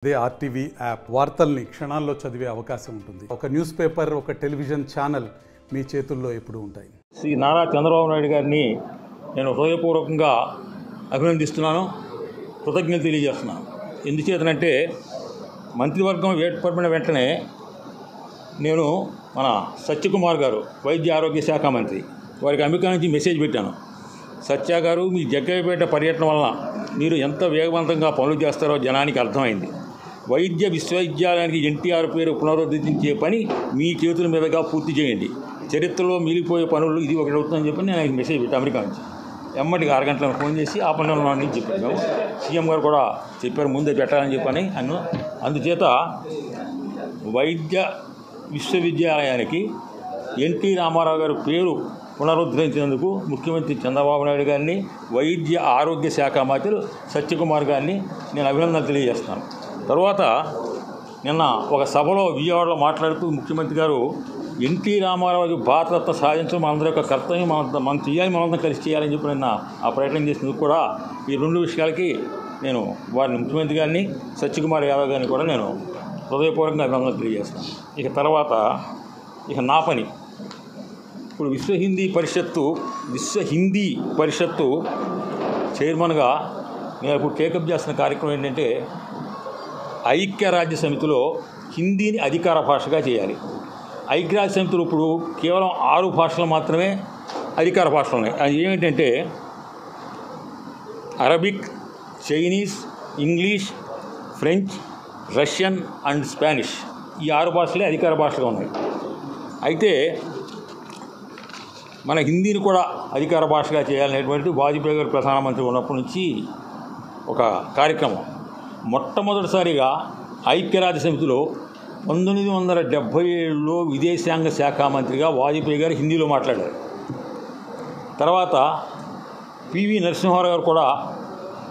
అదే RTV app వార్తల్ని క్షణాల్లో చదివే అవకాశం ఉంటుంది. ఒక న్యూస్ పేపర్, ఒక టెలివిజన్ ఛానల్ మీ చేతుల్లో ఎప్పుడూ ఉంటాయి. శ్రీ నారా చంద్రబాబు నాయుడు గారిని నేను హృదయపూర్వకంగా అభినందిస్తున్నాను, కృతజ్ఞతలు తెలియజేస్తున్నాను. ఎందుచేతనంటే మంత్రివర్గం ఏర్పడిన వెంటనే నేను మన సత్యకుమార్ గారు వైద్య ఆరోగ్య శాఖ మంత్రి వారికి అమెరికా నుంచి మెసేజ్ పెట్టాను. సత్య గారు, మీ జగ్గయ్యపేట పర్యటన వలన మీరు ఎంత వేగవంతంగా పనులు చేస్తారో జనానికి అర్థమైంది. వైద్య విశ్వవిద్యాలయానికి ఎన్టీఆర్ పేరు పునరుద్ధరించే పని మీ చేతుల మీదుగా పూర్తి చేయండి. చరిత్రలో మిగిలిపోయే పనులు ఇది ఒకటి అవుతుందని చెప్పి నేను ఆయనకి మెసేజ్ పెట్టాను అమెరికా నుంచి. ఎమ్మటికి 6 గంటలకు ఫోన్ చేసి ఆ పనులు నుంచి చెప్పాను. సీఎం గారు కూడా చెప్పారు ముందే పెట్టాలని చెప్పని అన్ను. అందుచేత వైద్య విశ్వవిద్యాలయానికి ఎన్టీ రామారావు గారి పేరు పునరుద్ధరించినందుకు ముఖ్యమంత్రి చంద్రబాబు నాయుడు గారిని, వైద్య ఆరోగ్య శాఖ మంత్రి సత్యకుమార్ గారిని నేను అభినందనలు తెలియజేస్తాను. తర్వాత నిన్న ఒక సభలో విజయవాడలో మాట్లాడుతూ ముఖ్యమంత్రి గారు ఎన్టీ రామారావు భారతరత్న సాధించడం మనందరి యొక్క కర్తవ్యం, మనం చేయాలి, మనందరం కలిసి చేయాలని చెప్పి నిన్న ఆ ప్రయత్నం చేసినందుకు కూడా ఈ 2 విషయాలకి నేను వారిని ముఖ్యమంత్రి గారిని సత్యకుమార్ యాదవ్ గారిని కూడా నేను హృదయపూర్వకంగా అభినందనలు తెలియజేస్తాను. తర్వాత నా పని ఇప్పుడు విశ్వ హిందీ పరిషత్తు చైర్మన్గా నేను ఇప్పుడు టేకప్ చేస్తున్న కార్యక్రమం ఏంటంటే ఐక్యరాజ్య సమితిలో హిందీని అధికార భాషగా చేయాలి. ఐక్యరాజ్య సమితిలో ఇప్పుడు కేవలం 6 భాషలు మాత్రమే అధికార భాషలు ఉన్నాయి. అది ఏమిటంటే Arabic, Chinese, English, French, Russian and Spanish. ఈ 6 భాషలే అధికార భాషగా ఉన్నాయి. అయితే మన హిందీని కూడా అధికార భాషగా చేయాలనేటువంటి వాజ్పేయి గారు ప్రధానమంత్రి ఉన్నప్పటి నుంచి ఒక కార్యక్రమం. మొట్టమొదటిసారిగా ఐక్యరాజ్య సమితిలో 1977లో విదేశాంగ శాఖ మంత్రిగా వాజ్పేయి గారు హిందీలో మాట్లాడారు. తర్వాత పివి నరసింహారావు గారు కూడా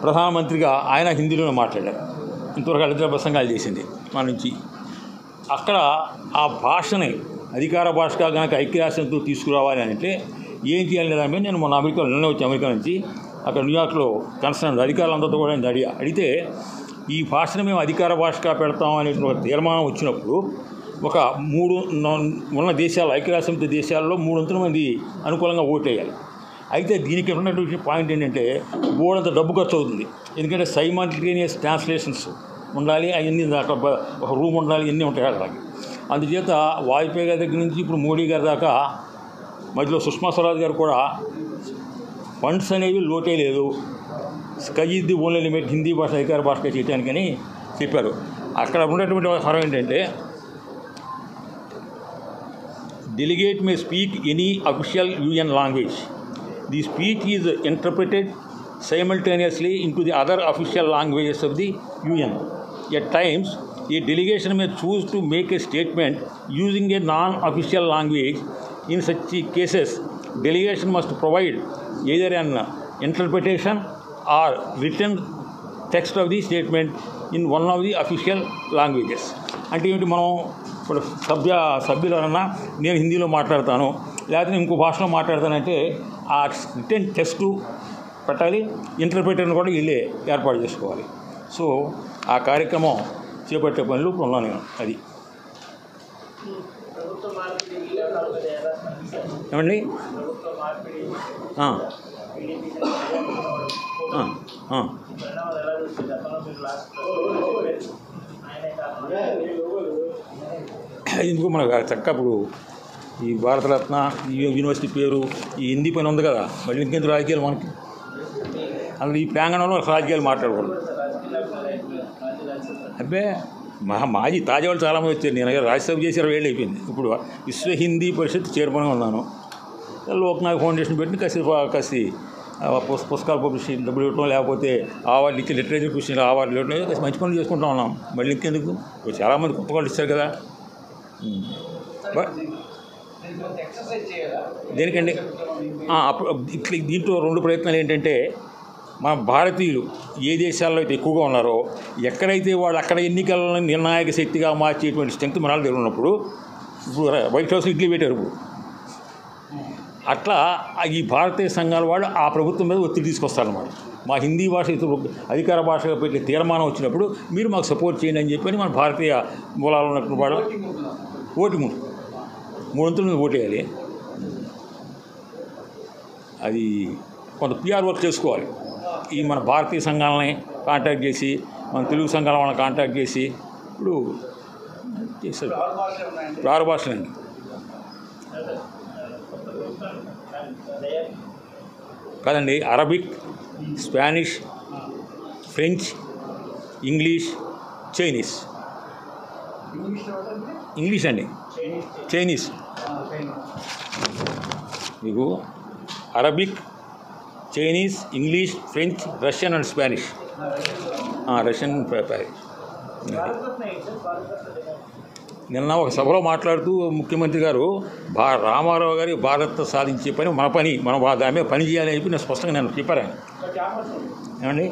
ప్రధానమంత్రిగా ఆయన హిందీలోనే మాట్లాడారు. ఇంతవరకు అధికార ప్రసంగాలు చేసింది మన నుంచి. అక్కడ ఆ భాషని అధికార భాషగా కనుక ఐక్యరాజ్య సమితిలో తీసుకురావాలి అంటే ఏం చేయాలి దాని మీద నేను మొన్న నిన్న వచ్చి అమెరికా నుంచి అక్కడ న్యూయార్క్లో కన్సర్న్ అధికారులందరితో కూడా నేను అడిగితే ఈ భాషను మేము అధికార భాషగా పెడతాం అనేటువంటి తీర్మానం వచ్చినప్పుడు ఒక 3 ఉన్న దేశాలు, ఐక్యరాజ్య సమితి దేశాల్లో 300 మంది అనుకూలంగా ఓటేయాలి. అయితే దీనికి ఉన్నటువంటి పాయింట్ ఏంటంటే బోర్డంత డబ్బు ఖర్చు అవుతుంది. ఎందుకంటే సైమల్టేనియస్ ట్రాన్స్లేషన్స్ ఉండాలి, అవన్నీ ఒక రూమ్ ఉండాలి, ఇవన్నీ ఉంటాయి అలాగే. అందుచేత వాజ్పేయి గారి దగ్గర నుంచి ఇప్పుడు మోడీ గారి దాకా మధ్యలో సుష్మా స్వరాజ్ గారు కూడా ఫండ్స్ అనేవి లోటే లేదు, sky is the only limit Hindi భాష అధికార భాషగా చేయడానికని చెప్పారు. అక్కడ ఉన్నటువంటి వ్యవహారం ఏంటంటే delegate may speak any official UN language. The speech is interpreted simultaneously into the other official languages of the UN. At times, a delegation may choose to make a statement using a non-official language. In such cases, delegation must provide either an interpretation or written text of the statement in one of the official languages. అంటే ఏంటి, మనం ఇప్పుడు సభ్యులన్నా నేను హిందీలో మాట్లాడతాను లేకపోతే ఇంకో భాషలో మాట్లాడతానంటే ఆ రిటర్న్ టెక్స్టు పెట్టాలి, ఇంటర్ప్రిటర్ని కూడా వీళ్ళే ఏర్పాటు చేసుకోవాలి. సో ఆ కార్యక్రమం చేపట్టే పనులు ఇప్పుడు ఉన్నాను నేను. అది ఏమండి ఎందుకు మనకు చక్కగా ఇప్పుడు ఈ భారతరత్న యూనివర్సిటీ పేరు ఈ హిందీ పని ఉంది కదా, మళ్ళీ ఇంకెందుకు రాజకీయాలు మనకి? అందులో ఈ ప్రాంగణంలో రాజకీయాలు మాట్లాడకూడదు. అబ్బే మాజీ తాజా వాళ్ళు చాలామంది వచ్చారు. నేను రాజ్యసభ చేసి 20 ఏళ్ళు అయిపోయింది. ఇప్పుడు విశ్వ హిందీ పరిషత్ చైర్మన్గా ఉన్నాను. లోక్నాయక్ ఫౌండేషన్ పెట్టి కసి పుస్తకాలు పబ్లిష్ డబ్బులు ఇవ్వటం, లేకపోతే అవార్డులు ఇచ్చి లిటరేచర్ కృషి అవార్డులు ఇవ్వటం, కసి మంచి పనులు చేసుకుంటూ ఉన్నాం. మళ్ళీ ఇంకెందుకు? చాలామంది కొత్త వాళ్ళు ఇచ్చారు కదా. దేనికండి? అప్పుడు ఇట్లా దీంట్లో 2 ప్రయత్నాలు ఏంటంటే మన భారతీయులు ఏ దేశాల్లో అయితే ఎక్కువగా ఉన్నారో ఎక్కడైతే వాళ్ళు అక్కడ ఎన్నికలను నిర్ణాయక శక్తిగా మార్చేటువంటి స్ట్రెంగ్త్ మన దగ్గర ఉన్నప్పుడు, ఇప్పుడు వైట్ హౌస్ ఇడ్లీ పెట్టారు. ఇప్పుడు అట్లా ఈ భారతీయ సంఘాల వాళ్ళు ఆ ప్రభుత్వం మీద ఒత్తిడి తీసుకొస్తారన్నమాట. మా హిందీ భాష ఇతర అధికార భాషగా పెట్టే తీర్మానం వచ్చినప్పుడు మీరు మాకు సపోర్ట్ చేయండి అని చెప్పని మన భారతీయ మూలాలు ఉన్నటువంటి వాడు ఓటింగ్ 3 ఓటేయాలి. అది కొంత పిఆర్ వర్క్ చేసుకోవాలి. ఈ మన భారతీయ సంఘాలని కాంటాక్ట్ చేసి మన తెలుగు సంఘాల వాళ్ళని కాంటాక్ట్ చేసి ఇప్పుడు చేశారు. 6 భాషలండి. కాదండి, Arabic, Spanish, French, English, Chinese. English అండి, చైనీస్. మీకు Arabic, Chinese, English, French, Russian and Spanish. Russian నిన్న ఒక సభలో మాట్లాడుతూ ముఖ్యమంత్రి గారు రామారావు గారి భారత్ సాధించే పని మన పని, మనం దాని మీద పని చేయాలని చెప్పి నేను స్పష్టంగా నేను చెప్పాను. ఏమండి,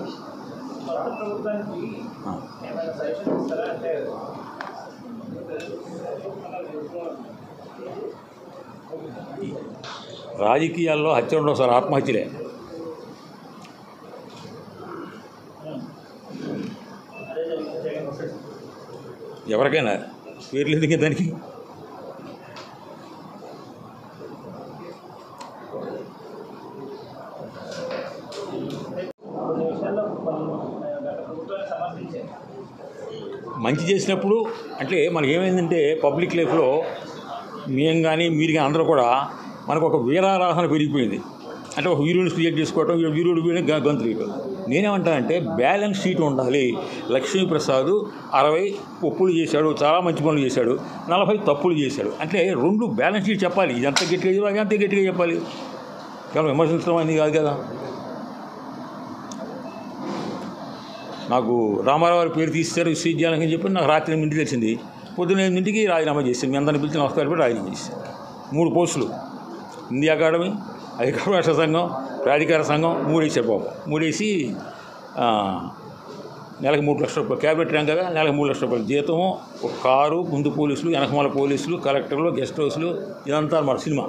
రాజకీయాల్లో హత్య ఉండవు సార్, ఆత్మహత్యలే. ఎవరికైనా పేర్లు ఎందుకు దానికి? మంచి చేసినప్పుడు అంటే మనకి ఏమైందంటే పబ్లిక్ లైఫ్లో మేము కానీ మీరు కానీ అందరూ కూడా మనకు ఒక వీరారాధన పెరిగిపోయింది. అంటే ఒక హీరోని క్రియేట్ చేసుకోవటం, వీరుడు గంతులు వేయటం. నేనేమంటానంటే బ్యాలెన్స్ షీట్ ఉండాలి. లక్ష్మీప్రసాద్ 60 ఒప్పులు చేశాడు, చాలా మంచి పనులు చేశాడు, 40 తప్పులు చేశాడు. అంటే 2 బ్యాలెన్స్ షీట్ చెప్పాలి. ఇది ఎంత గట్టిగా చెప్పాలి, అది అంతే గట్టిగా చెప్పాలి. కేవలం విమర్శించడం అనేది కాదు కదా. నాకు రామారావు గారి పేరు తీస్తారు విశ్వవిద్యాలయం చెప్పి నాకు రాత్రి 8 తెలిసింది. పొద్దున్న 8కి రాజీనామా చేశాను. మీ అందరిని పిలిచిన వస్తారు పెట్టి రాజీనామా చేశాను. 3 పోస్టులు, హిందీ అకాడమీ, అధికార భాషా సంఘం, ప్రాధికార సంఘం 3 వేసారు బాబు. 3 వేసి నెలకు 3 లక్షల రూపాయలు క్యాబినెట్ ర్యాంక్ కదా, నెలకు 3 లక్షల రూపాయలు జీతము, ఒక కారు, ముందు పోలీసులు, వెనకమాల పోలీసులు, కలెక్టర్లు, గెస్ట్ హౌస్లు, ఇదంతా మన సినిమా.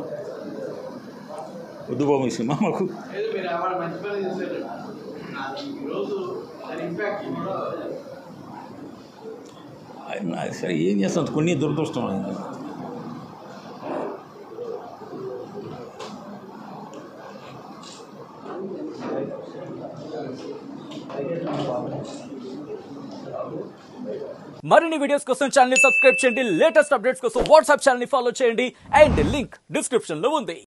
వద్దు బాబు ఈ సినిమా మాకు. సరే ఏం చేస్తాం, కొన్ని దురదృష్టం. మరిన్ని వీడియోస్ కోసం ఛానల్ ని సబ్స్క్రైబ్ చేయండి. లేటెస్ట్ అప్డేట్స్ కోసం వాట్సాప్ ఛానల్ ని ఫాలో చేయండి. అండ్ లింక్ డిస్క్రిప్షన్ లో ఉంది.